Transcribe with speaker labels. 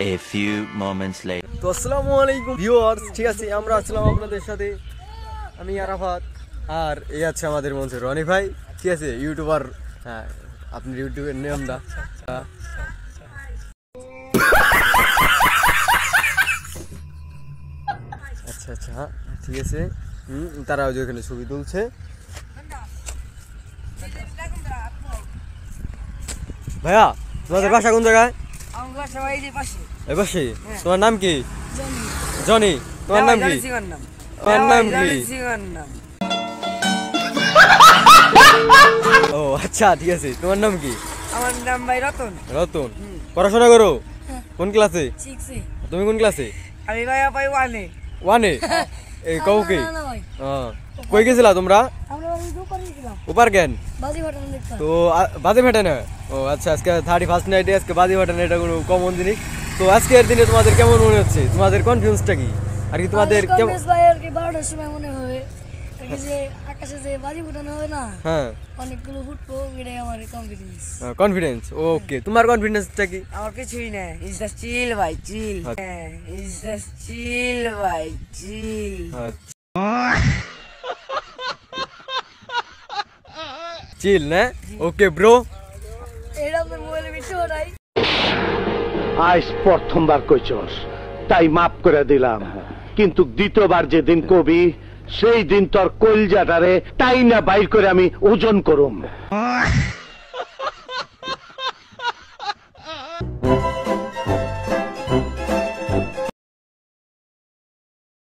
Speaker 1: A few moments later.
Speaker 2: তো আসসালামু আলাইকুম ভিউয়ার্স, ঠিক আছে, আমরা আসলাম আপনাদের সাথে, আমি আরাফাত, আর এই আছে আমাদের মঞ্চে রনি ভাই, ঠিক আছে, ইউটিউবার। হ্যাঁ, আপনার ইউটিউবের নামটা আচ্ছা আচ্ছা, হ্যাঁ ঠিক আছে। তারা ওই যে ওখানে ছবি তুলছে। ভাইয়া, তোমাদের বাসা কোন জায়গায়? এই পাশে। তোমার নাম কি? জনি। তোমার নাম কি? তোমার নাম কি? ও আচ্ছা, ঠিক আছে, তোমার নাম কি?
Speaker 3: আমার নাম ভাই রতন।
Speaker 2: রতন, পড়াশোনা করো? কোন ক্লাসে? তুমি কোন ক্লাসে?
Speaker 3: আমি ভাই ভাই ওয়ানে।
Speaker 2: ওয়ানে? এই কও কি? কই গেছিলা তোমরা? উপার জ্ঞান। তো বাজি ফাটে না? ও আচ্ছা, আজকে 31st নাইটে আজকে বাজি ফাটে না, এটা কোনো কমন জিনিস। তো আজকের দিনে তোমাদের কেমন মনে হচ্ছে? তোমাদের কনফিডেন্সটা কি? আর কি তোমাদের কেমন?
Speaker 4: ভাই আর কি 12টার সময় মনে হবে যে আকাশে যে বাজি ফুটানো হবে না,
Speaker 2: হ্যাঁ,
Speaker 4: অনেকগুলো ফুটবো, এটাই আমার কনফিডেন্স।
Speaker 2: কনফিডেন্স। ওকে, তোমার কনফিডেন্সটা কি?
Speaker 3: আমার কিছুই না, ইজ দ্য চিল ভাই, চিল। ইজ দ্য চিল ভাই, চিল।
Speaker 2: চিল না? Okay bro.
Speaker 4: এটা আপনার মোবাইলে ভিডিও নাই?
Speaker 5: আজ প্রথমবার কইছস, তাই মাফ করে দিলাম, কিন্তু দ্বিতীয়বার যেদিন কবি, সেই দিন তোর কলজাটারে টাইনা বাইর করে আমি ওজন করুম।